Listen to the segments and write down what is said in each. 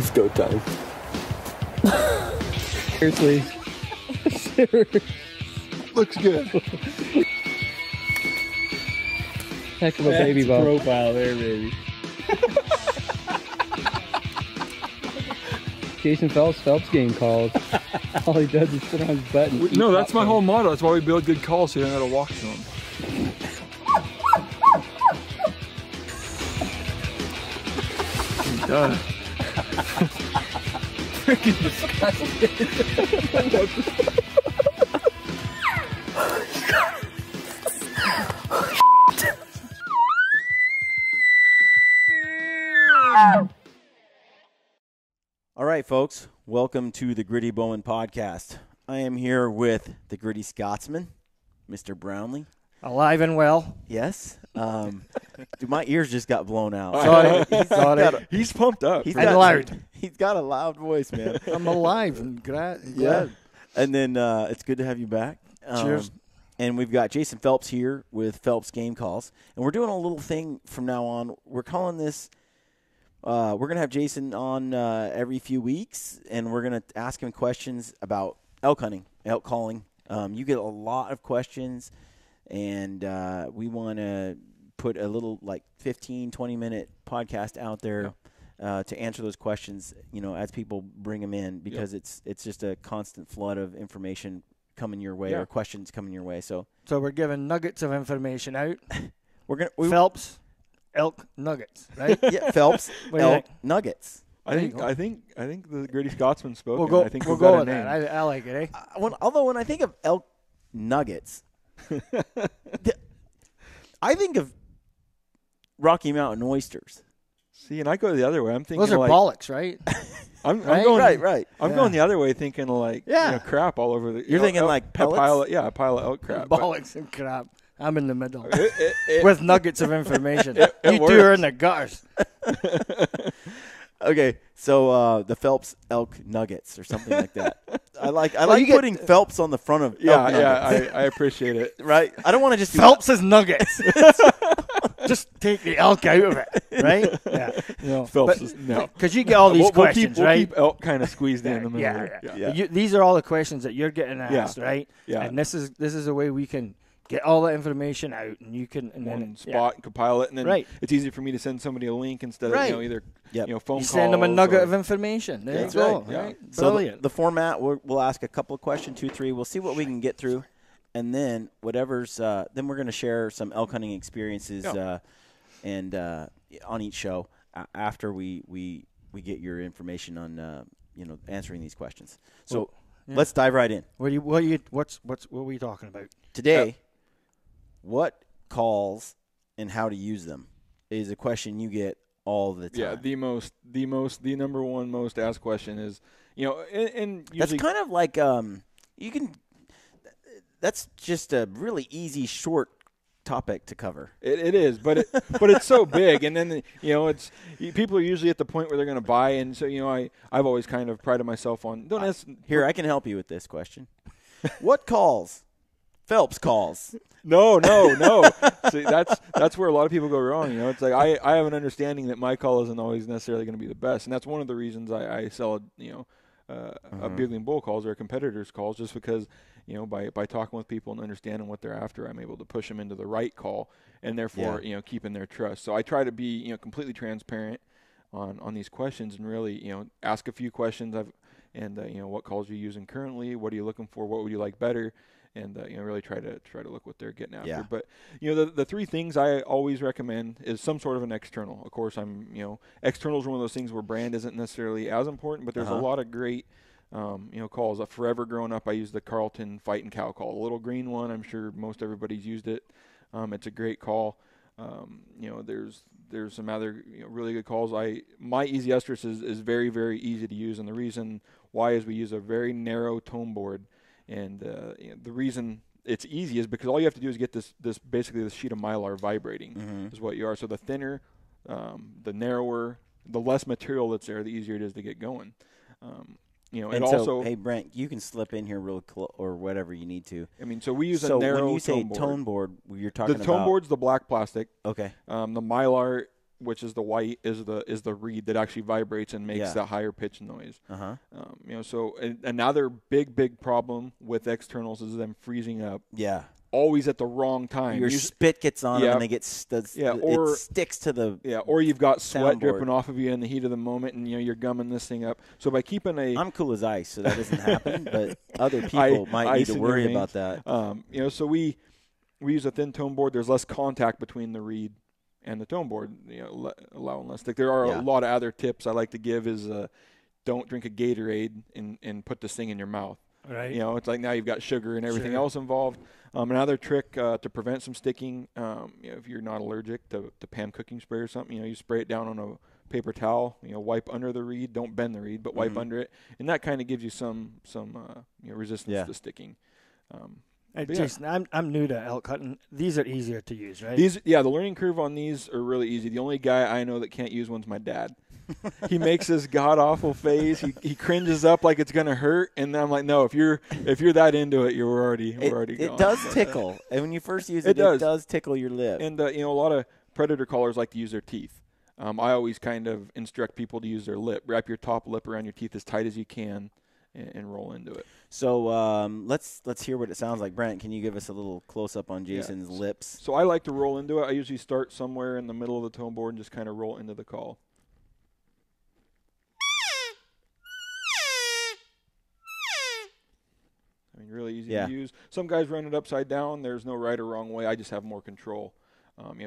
It's go time. Seriously. Looks good. Heck of a baby bump. Profile there, baby. Jason Phelps game calls. All he does is sit on his butt and eat No, that's my popcorn. whole motto. That's why we build good calls so you don't have to walk to them. Duh. Freaking disgusting. All right, folks, welcome to the Gritty Bowmen podcast. I am here with the Gritty Scotsman, Mr. Brownlee. Alive and well. Yes. Dude, my ears just got blown out. Sorry. He's pumped up. He's And got loud. He's got a loud voice, man. I'm alive and glad. Yeah. And then it's good to have you back. Cheers. And we've got Jason Phelps here with Phelps Game Calls. And we're doing a little thing from now on. We're calling this we're going to have Jason on every few weeks, and we're going to ask him questions about elk hunting, elk calling. You get a lot of questions, and we want to put a little, 15, 20-minute podcast out there to answer those questions, as people bring them in, because it's just a constant flood of information coming your way or questions coming your way. So we're giving nuggets of information out. Phelps Elk nuggets, right? Yeah, Phelps What do you Elk think? Nuggets. I think the Gritty Scotsman spoke. We'll go. I think We'll we've got go a with name. that. I like it, eh? Although when I think of elk nuggets, I think of Rocky Mountain oysters. See, and I go the other way. I'm thinking Those are bollocks, right? I'm Right? going Right. I'm going the other way, thinking crap all over the. You're thinking like pellets? A pile of elk crap. but Bollocks and crap. I'm in the middle it- with nuggets of information. it You works. two are in the gutters. Okay, so the Phelps Elk Nuggets or something like that. I like you get- putting Phelps on the front of elk nuggets. I appreciate it. Right? I don't want to just do Phelps' nuggets. Just take the elk out of it, right? Yeah. No. Phelps is no. Because you get all these questions, we'll right? keep elk kind of squeezed in the middle. Yeah. Yeah. These are all the questions that you're getting asked, right? Yeah. And this is a way we can get all the information out, and you can and One then spot and compile it, and then Right. it's easy for me to send somebody a link instead Right. of either Yep. phone you calls. send them a nugget or- of information. There That's you go. right, yeah. Right? So Brilliant. the format, we'll ask a couple of questions, 2, 3. We'll see what we can get through, and then whatever's then we're going to share some elk hunting experiences and on each show after we get your information on answering these questions. So let's dive right in. what were we talking about Today, what calls and how to use them is a question you get all the time. Yeah, the number one most asked question is, and That's usually kind of like that's just a really easy, short topic to cover. it is, but it's so big, and then it's people are usually at the point where they're going to buy, and so I've always kind of prided myself on Here, I can help you with this question. What calls? Phelps calls. No. See, that's where a lot of people go wrong. It's like I have an understanding that my call isn't always necessarily going to be the best, and that's one of the reasons I sell a bugling bull calls or a competitor's calls, just because by talking with people and understanding what they're after, I'm able to push them into the right call, and therefore keeping their trust. So I try to be completely transparent on these questions, and really ask a few questions. What calls are you using currently? What are you looking for? What would you like better? And really try to look what they're getting after. Yeah. But the three things I always recommend is some sort of an external. Of course, external is one of those things where brand isn't necessarily as important, but there's a lot of great calls. Forever growing up, I used the Carlton Fight and Cow call, the little green one. I'm sure most everybody's used it. It's a great call. There's some other really good calls. My Easy Estrus is very, very easy to use, and the reason why is we use a very narrow tone board. And the reason it's easy is because all you have to do is get this basically this sheet of mylar vibrating is what you are. So the thinner, the narrower, the less material that's there, the easier it is to get going. And also, hey Brent, you can slip in here real close or whatever you need to. I mean, so we use a narrow when you say tone board. tone board, you're talking about the tone board's the black plastic. Okay. The mylar which is the white, is the reed that actually vibrates and makes that higher pitch noise. So another big problem with externals is them freezing up. Yeah. Always at the wrong time. Your spit gets on them and they get or it sticks to the or you've got sweat soundboard dripping off of you in the heat of the moment, and you're gumming this thing up. So by keeping I'm cool as ice, so that doesn't happen. But other people might need to worry about that. So we use a thin tone board. There's less contact between the reed and the tone board, allowing less stick. There are a lot of other tips I like to give. Is don't drink a Gatorade and put this thing in your mouth. Right. It's like now you've got sugar and everything else involved. Another trick to prevent some sticking, if you're not allergic to pan cooking spray or something, you spray it down on a paper towel, wipe under the reed. Don't bend the reed, but wipe under it, and that kind of gives you some resistance to sticking. Jason, I'm new to elk hunting. These are easier to use, right? The learning curve on these are really easy. The only guy I know that can't use one's my dad. He makes this god awful face. He cringes up like it's gonna hurt, and I'm like, no. If you're that into it, we're already gone. It does tickle, and when you first use it, it does tickle your lip. And a lot of predator callers like to use their teeth. I always kind of instruct people to use their lip. Wrap your top lip around your teeth as tight as you can, and roll into it. So let's hear what it sounds like. Brent, can you give us a little close up on Jason's lips? So I like to roll into it. I usually start somewhere in the middle of the tone board and just kind of roll into the call. Really easy to use. Some guys run it upside down. There's no right or wrong way. I just have more control.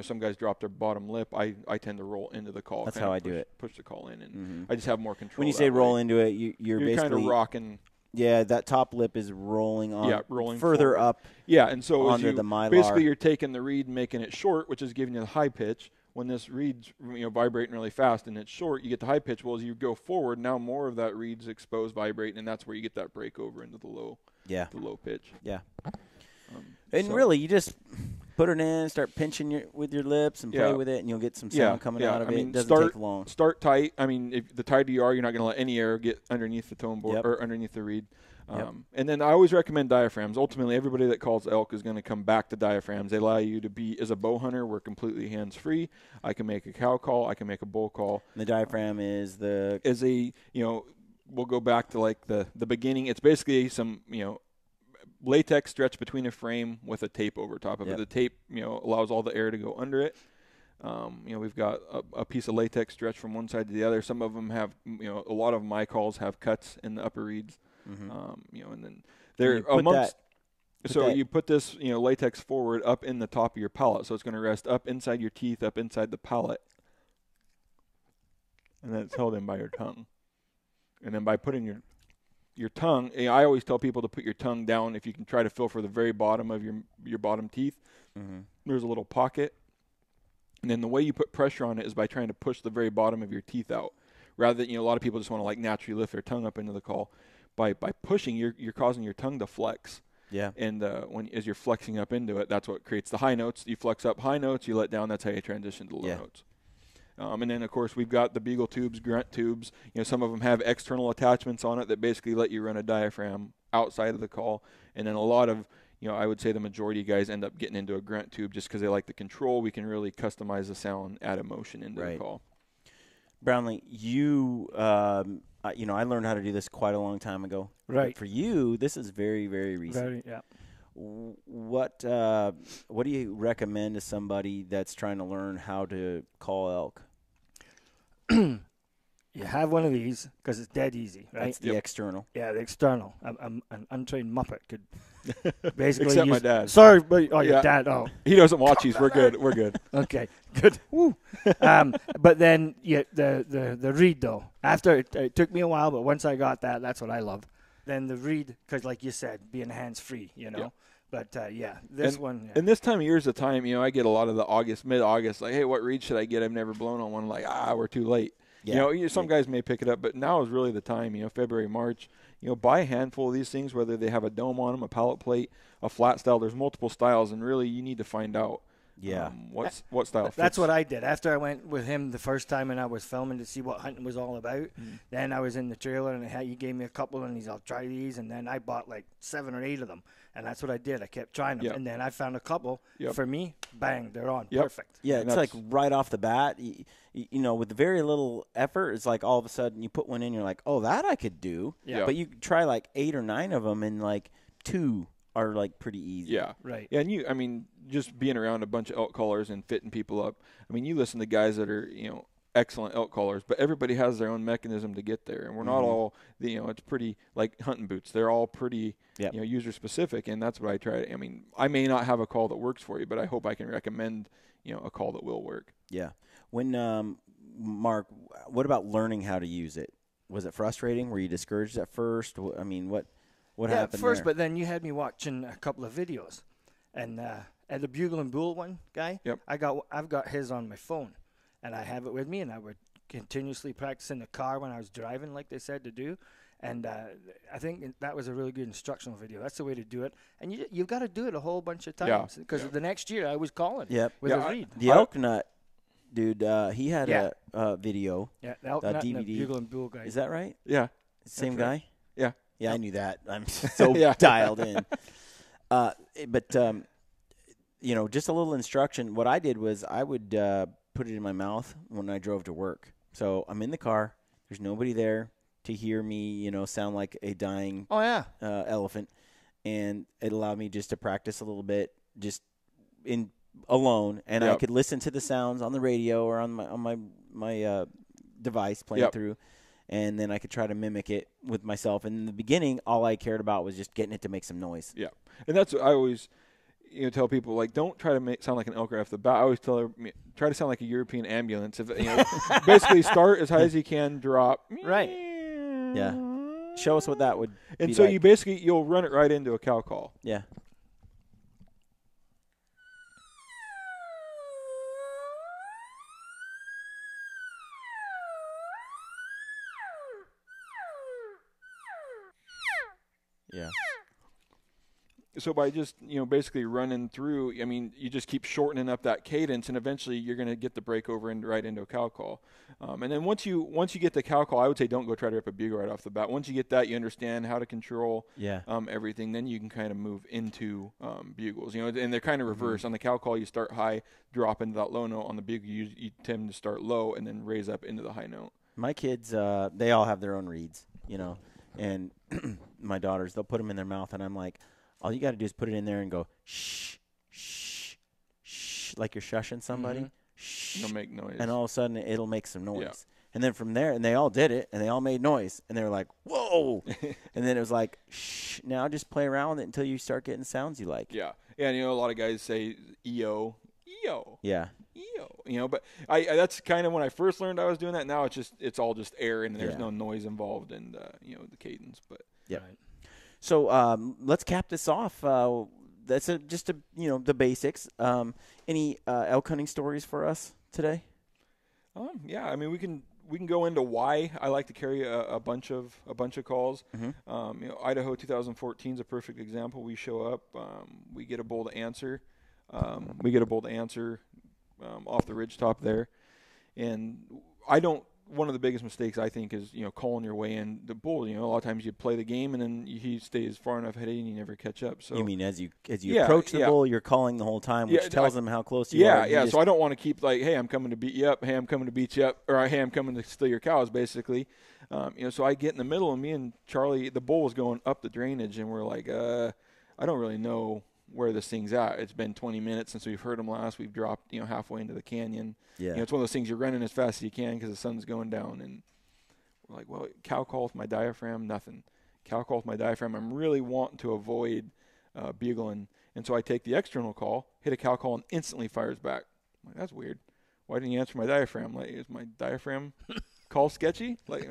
Some guys drop their bottom lip. I tend to roll into the call. That's how I do it. Push the call in, and I just have more control. When you say roll into it, you're basically kind of rocking. Yeah, that top lip is rolling on. Yeah, rolling further forward. up. Yeah, and so onto the mylar. Basically, you're taking the reed and making it short, which is giving you the high pitch. When this reed's vibrating really fast and it's short, you get the high pitch. Well, as you go forward, now more of that reed's exposed, vibrating, and that's where you get that break over into the low. The low pitch. Yeah. Really, you just put it in, start pinching with your lips and play with it, and you'll get some sound coming out of it. It doesn't take long. Start tight. If the tighter you are, you're not going to let any air get underneath the tone board or underneath the reed. And then I always recommend diaphragms. Ultimately, everybody that calls elk is going to come back to diaphragms. They allow you to be, as a bow hunter, we're completely hands-free. I can make a cow call. I can make a bull call. And the diaphragm is we'll go back to like the beginning. It's basically some, latex stretched between a frame with a tape over top of it. The tape, allows all the air to go under it. We've got a piece of latex stretched from one side to the other. Some of them have, a lot of my calls have cuts in the upper reeds. And then they're amongst. You put this, latex forward up in the top of your palate, so it's going to rest up inside your teeth, up inside the palate, and then it's held in by your tongue. And then by putting your tongue, I always tell people to put your tongue down. If you can try to feel for the very bottom of your bottom teeth, there's a little pocket, and then the way you put pressure on it is by trying to push the very bottom of your teeth out, rather than a lot of people just want to like naturally lift their tongue up into the call. By pushing, you're causing your tongue to flex. Yeah. And as you're flexing up into it, that's what creates the high notes. You flex up high notes, you let down. That's how you transition to low notes. And then, of course, we've got the beagle tubes, grunt tubes. Some of them have external attachments on it that basically let you run a diaphragm outside of the call. And then a lot of, I would say the majority of guys end up getting into a grunt tube just because they like the control. We can really customize the sound, add emotion into the call. Brownlee, you, I learned how to do this quite a long time ago. Right. But for you, this is very, very recent. What do you recommend to somebody that's trying to learn how to call elk? You have one of these because it's dead easy, right? That's the external. Yeah, the external. An untrained muppet could basically Except my dad. Sorry, but your dad. Oh, he doesn't watch these. We're good. We're good. Okay, good. Woo. But then the reed though. After it took me a while, but once I got that, that's what I love. Then the reed, because like you said, being hands free, Yep. But this one. And this time of year is the time, I get a lot of the mid-August, like, hey, what reed should I get? I've never blown on one. Like, we're too late. Yeah. Some guys may pick it up, but now is really the time, February, March. Buy a handful of these things, whether they have a dome on them, a pallet plate, a flat style. There's multiple styles, and really you need to find out what style fits. That's what I did. After I went with him the first time and I was filming to see what hunting was all about, then I was in the trailer and he gave me a couple, and I'll try these, and then I bought like 7 or 8 of them. And that's what I did. I kept trying them. Yep. And then I found a couple. Yep. For me, bang, they're on. Yep. Perfect. Yeah, And it's like right off the bat, you know, with very little effort, it's like all of a sudden you put one in, you're like, oh, that I could do. Yeah. But you try like 8 or 9 of them, and like 2 are like pretty easy. Yeah. Right. Yeah, and I mean, just being around a bunch of elk callers and fitting people up. I mean, you listen to guys that are, you know, excellent elk callers, but everybody has their own mechanism to get there, and we're not all, you know, it's pretty like hunting boots. They're all pretty, you know, user specific, and that's what I try. I mean, I may not have a call that works for you, but I hope I can recommend, you know, a call that will work. Yeah. When Mark, what about learning how to use it? Was it frustrating? Were you discouraged at first? I mean, what happened at first, there? but then you had me watching a couple of videos, and at the Bugle and Bull one guy, I've got his on my phone, and I have it with me, and I would continuously practice in the car when I was driving, like they said to do. And I think that was a really good instructional video. That's the way to do it. And you've got to do it a whole bunch of times because the next year I was calling with a reed. The Elk Nut dude, he had a video. Yeah, the Elk Nut DVD. and the Bugle and Bull guy. Is that right? Yeah. Same guy? Yeah. Yeah, I knew that. I'm so dialed in. But, you know, just a little instruction. What I did was I would put it in my mouth when I drove to work. So I'm in the car. There's nobody there to hear me, you know, sound like a dying elephant. And it allowed me just to practice a little bit just in alone. And I could listen to the sounds on the radio or on my device playing through. And then I could try to mimic it with myself. And in the beginning, all I cared about was just getting it to make some noise. Yeah. And that's what I always tell people, like, don't try to sound like an elk right off the bat. I always tell them, try to sound like a European ambulance. If, basically start as high as you can, drop. Right. Yeah. Show us what that would be. And so like. you'll run it right into a cow call. Yeah. Yeah. So by just, basically running through, I mean, you just keep shortening up that cadence, and eventually you're going to get the break over and right into a cow call. And then once you get the cow call, I would say don't go try to rip a bugle right off the bat. Once you get that, you understand how to control everything. Then you can kind of move into bugles. And they're kind of reverse. On the cow call, you start high, drop into that low note. On the bugle, you tend to start low and then raise up into the high note. My kids, they all have their own reeds, and my daughters, they'll put them in their mouth, and I'm like, all you got to do is put it in there and go, shh, shh, shh, like you're shushing somebody. Shh. It'll make noise. And all of a sudden, it'll make some noise. Yeah. And then from there, and they all did it, and they all made noise. And they were like, whoa. And then it was like, shh, now just play around with it until you start getting sounds you like. Yeah. Yeah, and, a lot of guys say EO, EO. Yeah. EO. But that's kind of when I first learned I was doing that. Now it's all just air, and there's no noise involved in the cadence. But yeah. Right. So let's cap this off. That's just the basics. Any elk hunting stories for us today? Yeah, I mean we can go into why I like to carry a bunch of calls. Mm-hmm. Idaho 2014 is a perfect example. We show up, we get a bull to answer, off the ridge top there, and one of the biggest mistakes I think is calling your way in the bull. A lot of times you play the game and then he stays far enough ahead and you never catch up. So you mean as you approach the bull, you're calling the whole time, which tells them how close you are. Yeah. So I don't want to keep like, hey, I'm coming to beat you up. Hey, I'm coming to beat you up, or hey, I'm coming to steal your cows, basically. So I get in the middle, and me and Charlie, the bull was going up the drainage, and we're like, I don't really know where this thing's at. It's been 20 minutes since we've heard him last. We've dropped, halfway into the canyon. Yeah. It's one of those things you're running as fast as you can because the sun's going down. And we're like, well, cow call with my diaphragm, nothing. Cow call with my diaphragm. I'm really wanting to avoid bugling. And so I take the external call, hit a cow call, and instantly fires back. I'm like, that's weird. Why didn't you answer my diaphragm? Like, is my diaphragm call sketchy? Like,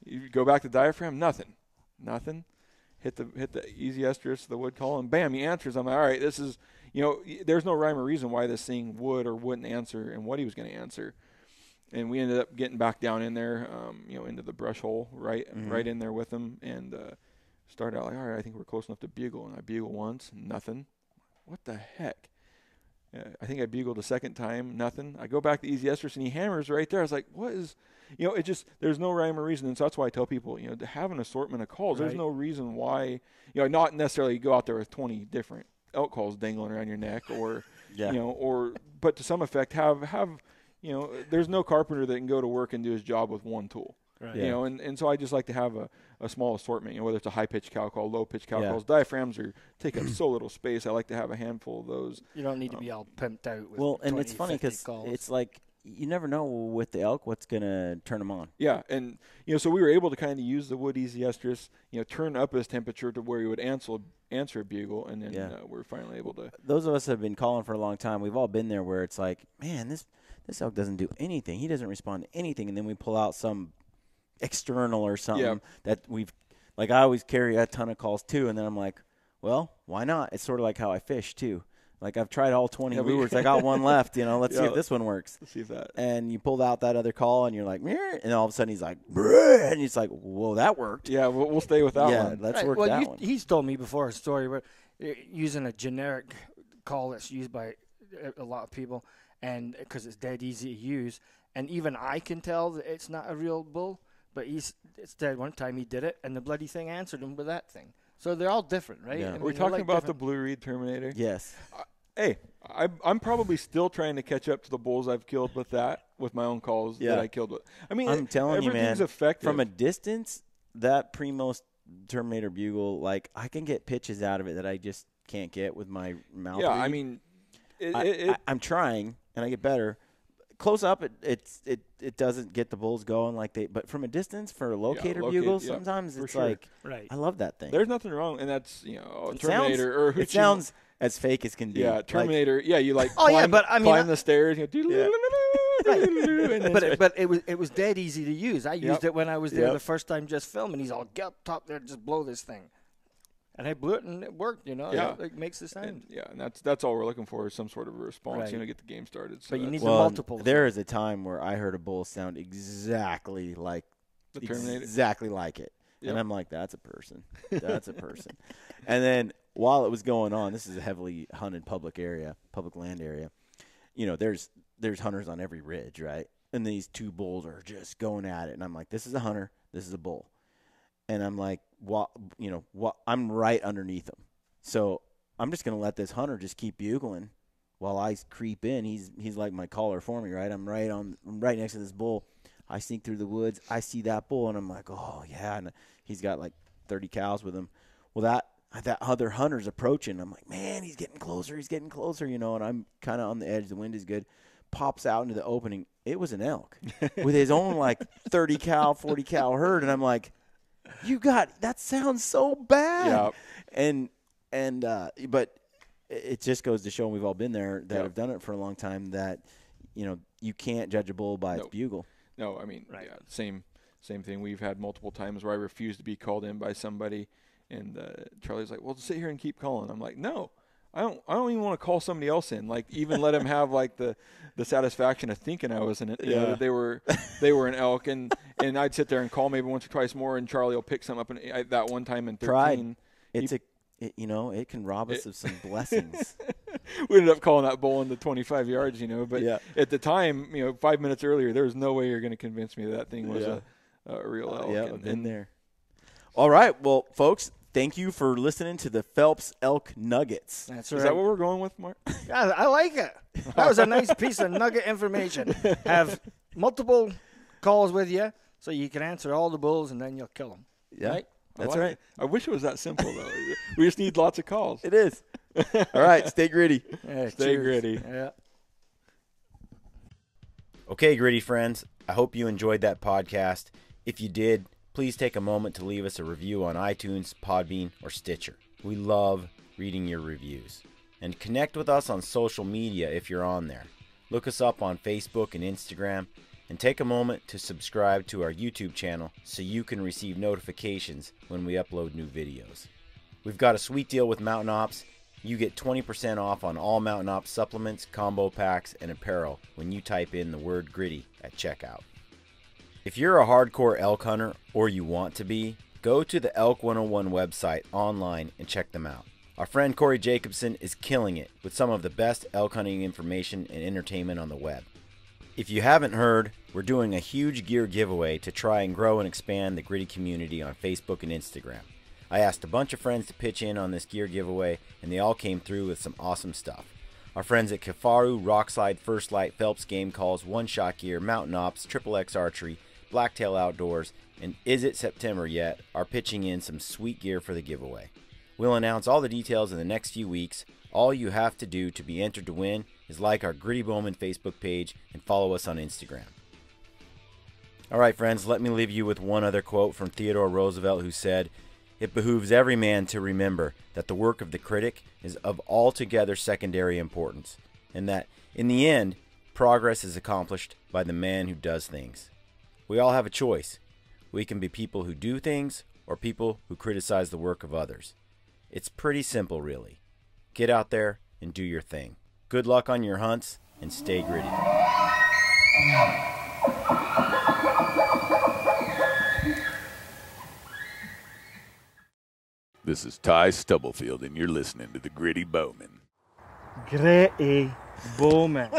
you go back to diaphragm, nothing. Hit the easy estrus, the wood call, and bam, he answers. I'm like, all right, this is, there's no rhyme or reason why this thing would or wouldn't answer and what he was going to answer. And we ended up getting back down in there, into the brush hole, right in there with him, and started out like, all right, I think we're close enough to bugle. And I bugle once, nothing. What the heck? I think I bugled a second time, nothing. I go back to easy estrus, and he hammers right there. I was like, what is, it just, there's no rhyme or reason. And so that's why I tell people, to have an assortment of calls, there's no reason why, not necessarily go out there with 20 different elk calls dangling around your neck or, but to some effect have, there's no carpenter that can go to work and do his job with one tool. Right. And so I just like to have a small assortment, whether it's a high-pitched cow call, low-pitched cow calls. Diaphragms take up so little space. I like to have a handful of those. You don't need to be all pimped out with 20, and it's funny because it's like you never know with the elk what's going to turn them on. Yeah, and, so we were able to kind of use the wood easy estrus, turn up his temperature to where he would answer a bugle, and then we're finally able to. Those of us have been calling for a long time. We've all been there where it's like, man, this elk doesn't do anything. He doesn't respond to anything, and then we pull out some external or something that we've like. I always carry a ton of calls too, and then I'm like, well, why not? It's sort of like how I fish too. Like I've tried all 20 lures. I got one left, let's see if this one works. Let's see if that. And you pulled out that other call and you're like, Meh, and all of a sudden he's like, Bruh, and he's like, whoa, that worked. Yeah, we'll stay with that one. Let's work that one. He's told me before a story where using a generic call that's used by a lot of people, and because it's dead easy to use, and even I can tell that it's not a real bull. But it's dead. One time he did it, and the bloody thing answered him with that thing. So they're all different, right? Yeah. We're talking about the Blue Reed Terminator. Yes. Hey, I'm probably still trying to catch up to the bulls I've killed with my own calls that I killed with. I mean, I'm telling you, man, effective. From a distance, that Primos Terminator bugle, like I can get pitches out of it that I just can't get with my mouth. Yeah, read. I mean, I'm trying, and I get better. Close up, it doesn't get the bulls going like they. But from a distance, for a locator bugle, sometimes it's like, I love that thing. There's nothing wrong, and that's Terminator. It sounds as fake as can be. Yeah, Terminator. You like. But I mean, climb the stairs. But it was dead easy to use. I used it when I was there the first time just filming. He's all get up top there, just blow this thing. And I blew it, and it worked, It makes the sound. And that's all we're looking for is some sort of a response, get the game started. So but you need the multiples. There is a time where I heard a bull sound exactly like the Terminator. Exactly like it. Yep. And I'm like, that's a person. That's a person. And then while it was going on, this is a heavily hunted public land area. There's hunters on every ridge, right? And these two bulls are just going at it. And I'm like, this is a hunter, this is a bull. And I'm like, I'm right underneath him. So I'm just going to let this hunter just keep bugling while I creep in. He's like my caller for me, right? I'm right next to this bull. I sneak through the woods. I see that bull, and I'm like, oh, yeah. And he's got like 30 cows with him. Well, that other hunter's approaching. I'm like, man, he's getting closer, and I'm kind of on the edge. The wind is good. Pops out into the opening. It was an elk with his own like 30 cow, 40 cow herd. And I'm like, that sounds so bad. Yeah. But it just goes to show, and we've all been there that have done it for a long time, that, you can't judge a bull by its bugle. No, I mean, same thing. We've had multiple times where I refuse to be called in by somebody, and Charlie's like, well, sit here and keep calling. I'm like, no, I don't even want to call somebody else in. Like, even let him have like the satisfaction of thinking I was that they were an elk, and I'd sit there and call maybe once or twice more, and Charlie will pick something up. And that one time in 13, it can rob us of some blessings. We ended up calling that bull in the 25 yards, but at the time, 5 minutes earlier, there was no way you're going to convince me that thing was a real elk. Yeah, I've been there. All right, well, folks, thank you for listening to the Phelps Elk Nuggets. That's right. Is that what we're going with, Mark? Yeah, I like it. That was a nice piece of nugget information. Have multiple calls with you so you can answer all the bulls, and then you'll kill them. Yeah, right? That's right. I wish it was that simple, though. We just need lots of calls. It is. All right, stay gritty. Yeah, stay gritty. Yeah. Okay, gritty friends, I hope you enjoyed that podcast. If you did, please take a moment to leave us a review on iTunes, Podbean, or Stitcher. We love reading your reviews. And connect with us on social media if you're on there. Look us up on Facebook and Instagram, and take a moment to subscribe to our YouTube channel so you can receive notifications when we upload new videos. We've got a sweet deal with Mountain Ops. You get 20% off on all Mountain Ops supplements, combo packs, and apparel when you type in the word gritty at checkout. If you're a hardcore elk hunter, or you want to be, go to the Elk 101 website online and check them out. Our friend Corey Jacobson is killing it with some of the best elk hunting information and entertainment on the web. If you haven't heard, we're doing a huge gear giveaway to try and grow and expand the Gritty community on Facebook and Instagram. I asked a bunch of friends to pitch in on this gear giveaway, and they all came through with some awesome stuff. Our friends at KUIU, Rockslide, First Light, Phelps Game Calls, One Shot Gear, Mountain Ops, XXX Archery, Blacktail Outdoors, and Is It September Yet are pitching in some sweet gear for the giveaway. We'll announce all the details in the next few weeks. All you have to do to be entered to win is like our Gritty Bowmen Facebook page and follow us on Instagram. All right, friends, let me leave you with one other quote from Theodore Roosevelt, who said, "It behooves every man to remember that the work of the critic is of altogether secondary importance, and that, in the end, progress is accomplished by the man who does things." We all have a choice. We can be people who do things or people who criticize the work of others. It's pretty simple, really. Get out there and do your thing. Good luck on your hunts, and stay gritty. This is Ty Stubblefield, and you're listening to the Gritty Bowmen. Gritty Bowmen.